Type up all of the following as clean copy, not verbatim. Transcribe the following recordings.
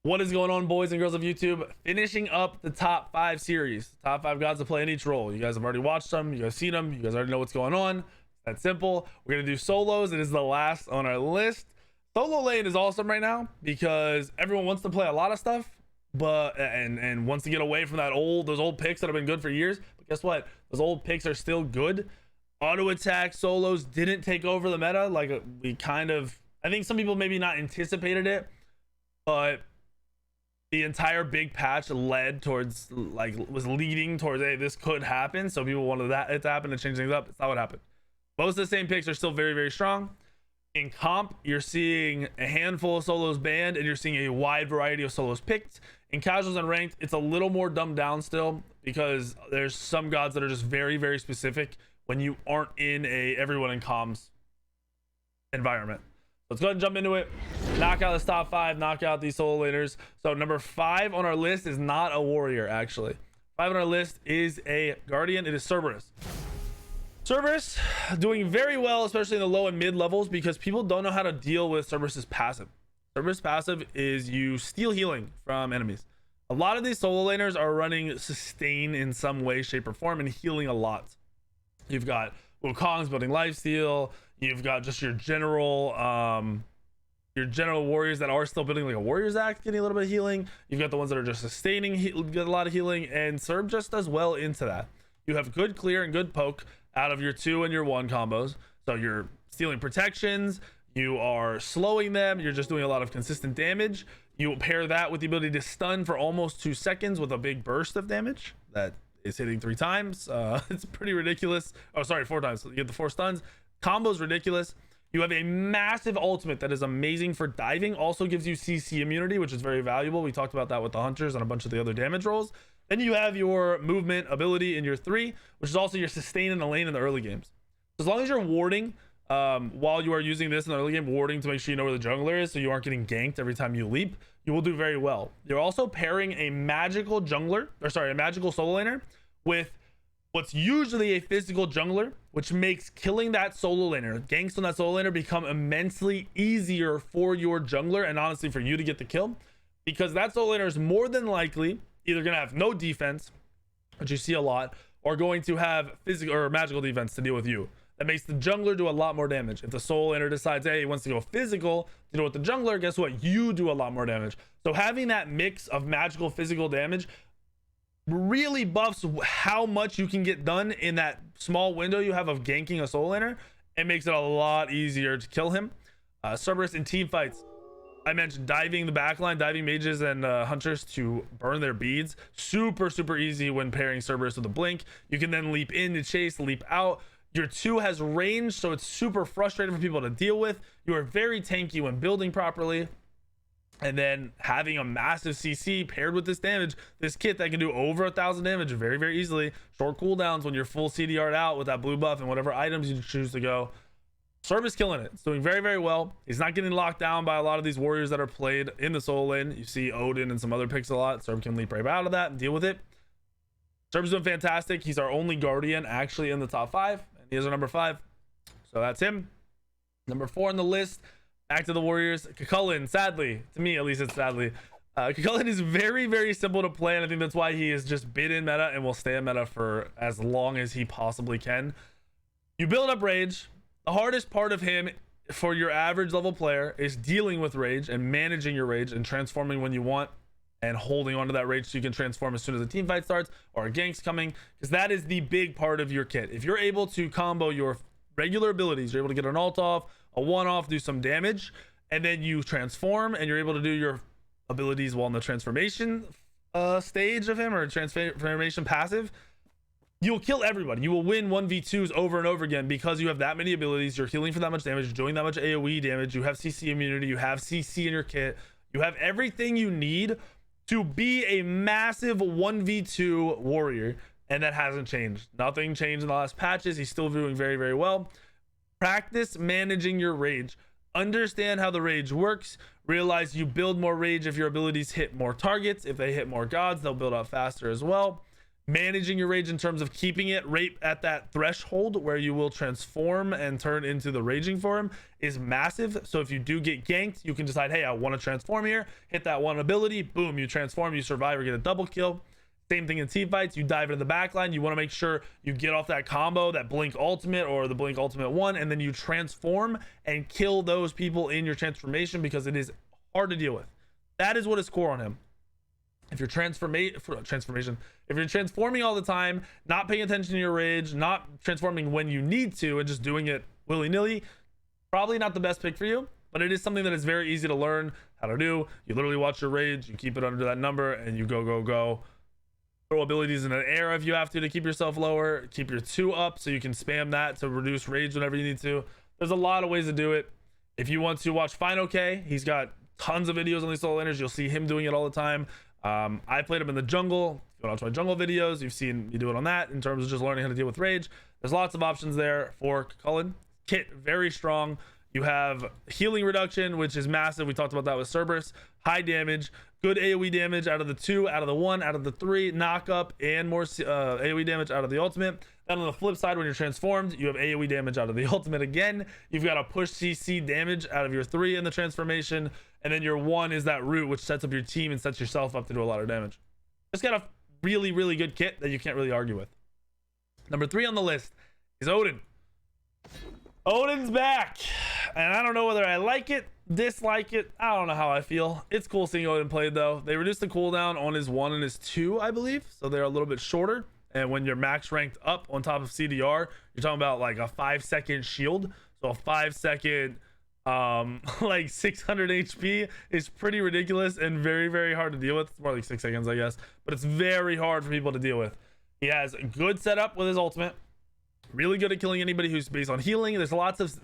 What is going on, boys and girls of YouTube? Finishing up the top 5 series. Top 5 gods to play in each role. You guys have already watched them. You guys seen them. You guys already know what's going on. It's that simple. We're going to do solos. It is the last on our list. Solo lane is awesome right now because everyone wants to play a lot of stuff, but and wants to get away from those old picks that have been good for years. But guess what? Those old picks are still good. Auto attack solos didn't take over the meta like I think some people maybe not anticipated it, but the entire big patch was leading towards, hey, this could happen, so people wanted it to happen to change things up. It's not what happened. Most of the same picks are still very, very strong. In comp, you're seeing a handful of solos banned and you're seeing a wide variety of solos picked. In casuals and ranked, it's a little more dumbed down still because there's some gods that are just very, very specific when you aren't in a everyone in comms environment. Let's go ahead and jump into it. Knock out this top 5, knock out these solo laners. So number 5 on our list is not a warrior, actually. 5 on our list is a guardian. It is Cerberus. Cerberus doing very well, especially in the low and mid levels, because people don't know how to deal with Cerberus's passive. Cerberus passive is you steal healing from enemies. A lot of these solo laners are running sustain in some way, shape, or form and healing a lot. You've got Wukong's building lifesteal. You've got just your general warriors that are still building like a warrior's act, getting a little bit of healing. You've got the ones that are just sustaining, get a lot of healing, and Cerb just does well into that. You have good clear and good poke out of your 2 and your 1 combos. So you're stealing protections, you are slowing them, you're just doing a lot of consistent damage. You pair that with the ability to stun for almost 2 seconds with a big burst of damage that is hitting 3 times. It's pretty ridiculous. Oh, sorry, 4 times. So you get the 4 stuns. Combo's ridiculous. You have a massive ultimate that is amazing for diving. Also gives you CC immunity, which is very valuable. We talked about that with the hunters and a bunch of the other damage rolls. Then you have your movement ability in your 3, which is also your sustain in the lane in the early games. As long as you're warding while you are using this in the early game, warding to make sure you know where the jungler is so you aren't getting ganked every time you leap, you will do very well. You're also pairing a magical solo laner with what's usually a physical jungler, which makes killing that solo laner, ganks on that solo laner, become immensely easier for your jungler and honestly for you to get the kill, because that solo laner is more than likely either going to have no defense, which you see a lot, or going to have physical or magical defense to deal with you. That makes the jungler do a lot more damage. If the solo laner decides, hey, he wants to go physical to deal with the jungler, guess what? You do a lot more damage. So having that mix of magical, physical damage really buffs how much you can get done in that small window you have of ganking a solo laner. It makes it a lot easier to kill him. Cerberus in team fights, I mentioned diving the backline, diving mages and hunters to burn their beads. Super easy when pairing Cerberus with a blink. You can then leap in to chase, leap out. Your 2 has range, so it's super frustrating for people to deal with. You are very tanky when building properly. And then having a massive CC paired with this damage, this kit that can do over 1,000 damage very easily. Short cooldowns when you're full CDR'd out with that blue buff and whatever items you choose to go. Cerb is killing it. It's doing very well. He's not getting locked down by a lot of these warriors that are played in the solo lane. You see Odin and some other picks a lot. Cerb can leap right out of that and deal with it. Cerb's doing fantastic. He's our only guardian actually in the top 5, and he is our number 5. So that's him. Number 4 on the list. Back to the warriors. Cucullin, sadly, to me at least, it's sadly. Cucullin is very simple to play, and I think that's why he is just been in meta and will stay in meta for as long as he possibly can. You build up rage. The hardest part of him for your average level player is dealing with rage and managing your rage and transforming when you want and holding onto that rage so you can transform as soon as a team fight starts or a gank's coming, because that is the big part of your kit. If you're able to combo your regular abilities, you're able to get an ult off, a 1 off, do some damage, and then you transform and you're able to do your abilities while in the transformation stage of him, or transformation passive, you'll kill everybody. You will win 1v2s over and over again because you have that many abilities. You're healing for that much damage, you're doing that much AoE damage, you have CC immunity, you have CC in your kit, you have everything you need to be a massive 1v2 warrior, and that hasn't changed. Nothing changed in the last patches. He's still doing very well. Practice managing your rage. Understand how the rage works. Realize you build more rage if your abilities hit more targets. If they hit more gods, they'll build up faster as well. managing your rage in terms of keeping it right at that threshold where you will transform and turn into the raging form is massive. So if you do get ganked, you can decide, hey, I want to transform here, hit that one ability, boom, you transform, you survive or get a double kill. Same thing in team fights. You dive into the backline, you want to make sure you get off that combo, that blink ultimate or the blink ultimate one, and then you transform and kill those people in your transformation, because it is hard to deal with. That is what is core on him. If you're if you're transforming all the time, not paying attention to your rage, not transforming when you need to, and just doing it willy-nilly, probably not the best pick for you. But it is something that is very easy to learn how to do. You literally watch your rage, you keep it under that number, and you go. Throw abilities in an air if you have to keep yourself lower. Keep your 2 up so you can spam that to reduce rage whenever you need to. There's a lot of ways to do it. If you want to watch Fine OK, he's got tons of videos on these solo laners. You'll see him doing it all the time. I played him in the jungle. Go out to my jungle videos, you've seen me do it on that in terms of just learning how to deal with rage. There's lots of options there for Cullen. Kit, very strong. You have healing reduction, which is massive. We talked about that with Cerberus. High damage, good AoE damage out of the 2, out of the 1, out of the 3, knock up, and more AoE damage out of the ultimate. Then on the flip side, when you're transformed, you have AoE damage out of the ultimate again. You've got a push CC damage out of your 3 in the transformation, and then your 1 is that root, which sets up your team and sets yourself up to do a lot of damage. Just got a really, really good kit that you can't really argue with. Number 3 on the list is Odin. Odin's back, and I don't know whether I like it, dislike it. I don't know how I feel. It's cool seeing Odin played though. They reduced the cooldown on his 1 and his 2, I believe, so they're a little bit shorter. And when you're max ranked up on top of CDR, you're talking about like a 5-second shield. So a 5-second like 600 HP is pretty ridiculous and very, very hard to deal with. It's more like 6 seconds, I guess, but it's very hard for people to deal with. He has a good setup with his ultimate, really good at killing anybody who's based on healing. There's lots of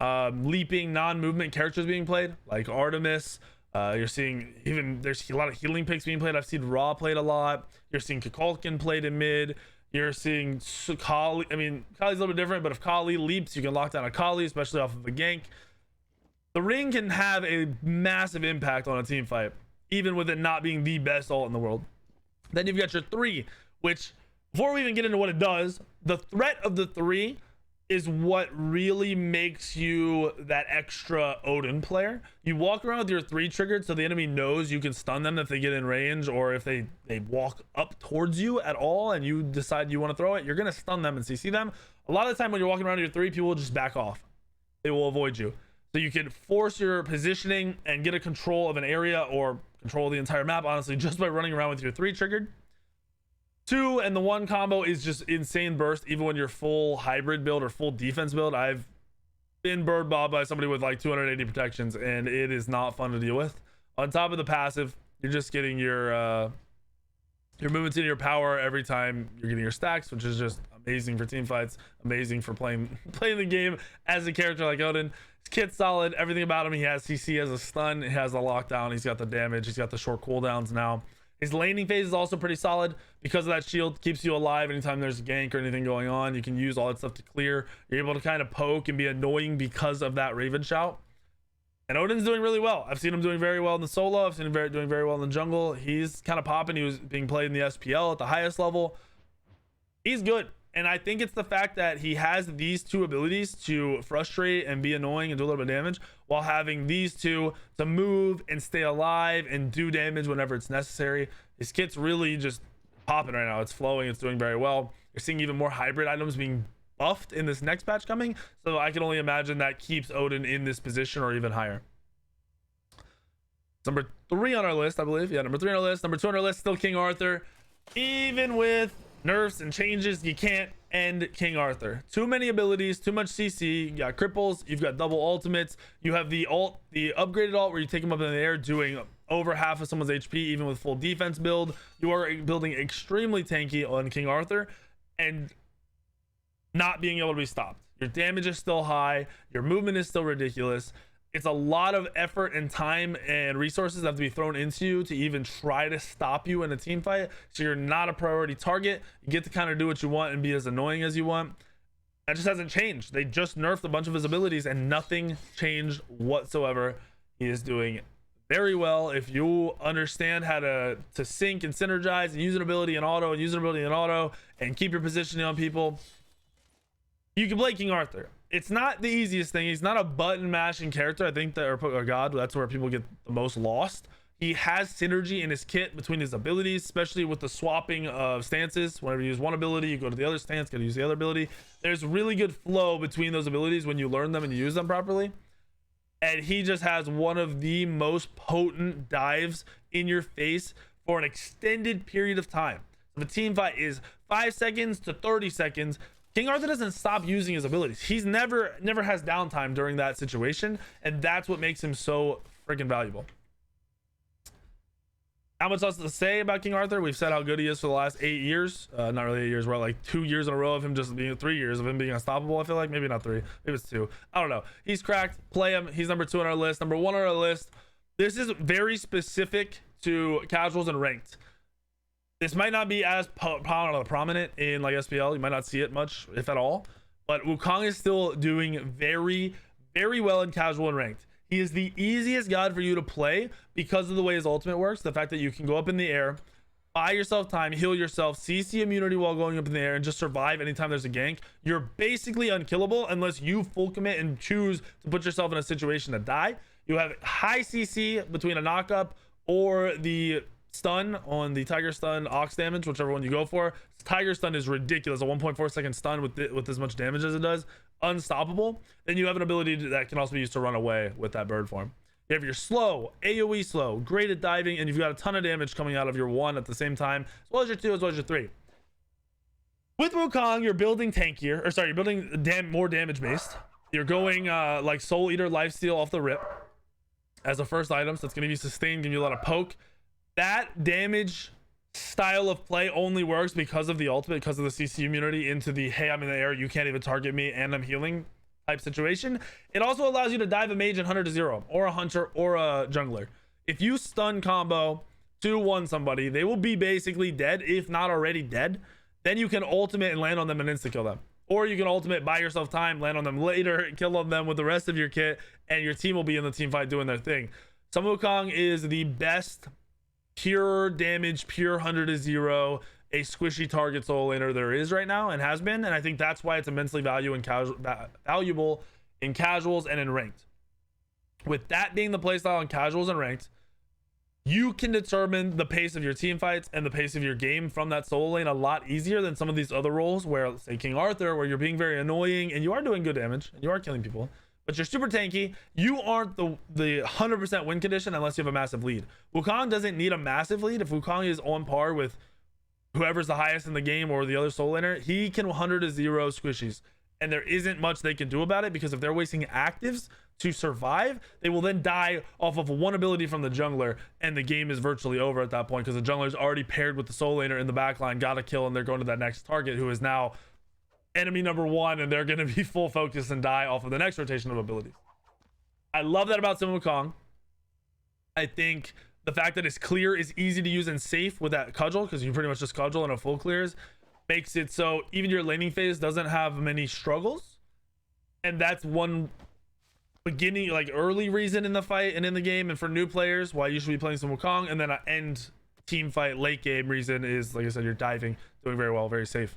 leaping, non-movement characters being played, like Artemis. You're seeing even there's a lot of healing picks being played. I've seen Raw played a lot. You're seeing Kukulkan played in mid. You're seeing Kali. I mean, Kali's a little bit different, but if Kali leaps, you can lock down a Kali, especially off of a gank. The ring can have a massive impact on a team fight, even with it not being the best ult in the world. Then you've got your 3, which, before we even get into what it does, the threat of the 3 is what really makes you that extra Odin player. You walk around with your 3 triggered, so the enemy knows you can stun them if they get in range, or if they walk up towards you at all and you decide you want to throw it, you're going to stun them and CC them. A lot of the time when you're walking around with your 3, people will just back off. They will avoid you. So you can force your positioning and get a control of an area, or control the entire map, honestly, just by running around with your 3 triggered. 2 and the 1 combo is just insane burst, even when you're full hybrid build or full defense build. I've been bird bobbed by somebody with like 280 protections, and it is not fun to deal with. On top of the passive, you're just getting your movements into your power every time you're getting your stacks, which is just amazing for team fights, amazing for playing the game as a character like Odin. His kit's solid, everything about him. He has CC, has a stun, he has a lockdown, he's got the damage, he's got the short cooldowns now. His laning phase is also pretty solid because of that shield. Keeps you alive anytime there's a gank or anything going on. You can use all that stuff to clear. You're able to kind of poke and be annoying because of that Raven shout. And Odin's doing really well. I've seen him doing very well in the solo. I've seen him doing very well in the jungle. He's kind of popping. He was being played in the SPL at the highest level. He's good. And I think it's the fact that he has these 2 abilities to frustrate and be annoying and do a little bit of damage, while having these 2 to move and stay alive and do damage whenever it's necessary. His kit's really just popping right now. It's flowing. It's doing very well. You're seeing even more hybrid items being buffed in this next patch coming. So I can only imagine that keeps Odin in this position or even higher. Number 3 on our list, I believe. Yeah, number 3 on our list. Number 2 on our list, still King Arthur. Even with nerfs and changes, you can't end King Arthur. Too many abilities, too much CC. You got cripples, you've got double ultimates, you have the upgraded ult where you take him up in the air doing over half of someone's HP, even with full defense build. You are building extremely tanky on King Arthur and not being able to be stopped. Your damage is still high, your movement is still ridiculous. It's a lot of effort and time and resources that have to be thrown into you to even try to stop you in a team fight. So you're not a priority target. You get to kind of do what you want and be as annoying as you want. That just hasn't changed. They just nerfed a bunch of his abilities and nothing changed whatsoever. He is doing very well. If you understand how to sync and synergize and use an ability in auto and use an ability in auto and keep your positioning on people, you can play King Arthur. It's not the easiest thing. He's not a button mashing character. I think that, or god, that's where people get the most lost. He has synergy in his kit between his abilities, especially with the swapping of stances. Whenever you use one ability, you go to the other stance, gotta use the other ability. There's really good flow between those abilities when you learn them and you use them properly. And he just has one of the most potent dives in your face for an extended period of time. If a team fight is 5 seconds to 30 seconds, King Arthur doesn't stop using his abilities. He's never has downtime during that situation, and that's what makes him so freaking valuable. How much else to say about King Arthur? We've said how good he is for the last 8 years. Not really 8 years. We're like 2 years in a row of him just being 3 years of him being unstoppable. I feel like maybe not 3, maybe it's 2. I don't know. He's cracked. Play him. He's number 2 on our list. Number 1 on our list. This is very specific to casuals and ranked. This might not be as prominent in like SPL. You might not see it much, if at all. But Wukong is still doing very, very well in casual and ranked. He is the easiest god for you to play because of the way his ultimate works. The fact that you can go up in the air, buy yourself time, heal yourself, CC immunity while going up in the air, and just survive anytime there's a gank. You're basically unkillable unless you full commit and choose to put yourself in a situation to die. You have high CC between a knockup or the stun on the tiger stun ox damage, whichever one you go for. Tiger stun is ridiculous, a 1.4 second stun with as much damage as it does, unstoppable. Then you have an ability that can also be used to run away with that bird form. You have your slow, AoE slow, great at diving, and you've got a ton of damage coming out of your 1 at the same time, as well as your 2, as well as your 3. With Wukong, you're building tankier, or sorry, you're building more damage based. You're going like Soul Eater lifesteal off the rip as a first item, so it's going to be sustained, give you a lot of poke. That damage style of play only works because of the ultimate, because of the CC immunity into the hey, I'm in the air, you can't even target me and I'm healing type situation. It also allows you to dive a mage and hunter to 0, or a hunter or a jungler. If you stun combo 2-1 somebody, they will be basically dead, if not already dead. Then you can ultimate and land on them and insta kill them, or you can ultimate, buy yourself time, land on them later, kill on them with the rest of your kit, and your team will be in the team fight doing their thing. Sun Wukong is the best pure damage, pure 100 to 0, a squishy target soul laner there is right now, and has been, and I think that's why it's immensely valuable in casuals and in ranked. With that being the playstyle in casuals and ranked, you can determine the pace of your team fights and the pace of your game from that soul lane a lot easier than some of these other roles where, say King Arthur, where you're being very annoying and you are doing good damage and you are killing people, but you're super tanky. You aren't the 100% win condition unless you have a massive lead. Wukong doesn't need a massive lead. If Wukong is on par with whoever's the highest in the game or the other soul laner, he can 100 to 0 squishies, and there isn't much they can do about it, because if they're wasting actives to survive, they will then die off of one ability from the jungler, and the game is virtually over at that point, because the jungler is already paired with the soul laner in the backline, got a kill, and they're going to that next target, who is now enemy number 1, and they're going to be full focus and die off of the next rotation of abilities. I love that about Sun Wukong. I think the fact that it's clear is easy to use and safe with that cudgel, because you pretty much just cudgel and a full clears, makes it so even your laning phase doesn't have many struggles. And that's one beginning, like early reason in the fight and in the game, and for new players why you should be playing some Wukong. And then an end team fight late game reason is, like I said, you're diving, doing very well, very safe.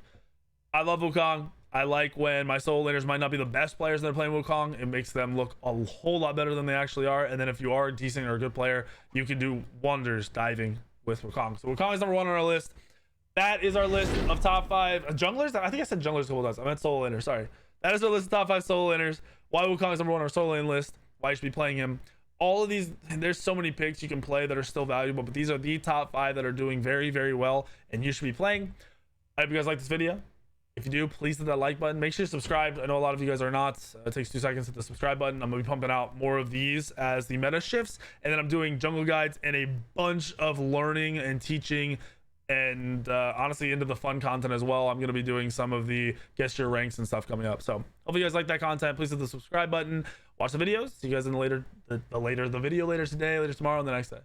I love Wukong. I like when my soul laners might not be the best players that are playing Wukong. It makes them look a whole lot better than they actually are. And then if you are a decent or a good player, you can do wonders diving with Wukong. So Wukong is number 1 on our list. That is our list of top 5 junglers. I think I said junglers a couple times. I meant solo laners. Sorry. That is our list of top 5 solo laners. Why Wukong is number 1 on our solo lane list. Why you should be playing him. All of these, there's so many picks you can play that are still valuable, but these are the top 5 that are doing very, very well, and you should be playing. I hope you guys like this video. If you do, please hit that like button. Make sure you're subscribed. I know a lot of you guys are not. It takes 2 seconds to hit the subscribe button. I'm going to be pumping out more of these as the meta shifts. And then I'm doing jungle guides and a bunch of learning and teaching, and honestly into the fun content as well. I'm going to be doing some of the guess your ranks and stuff coming up. So hope you guys like that content. Please hit the subscribe button. Watch the videos. See you guys in the video later today, later tomorrow, and the next day.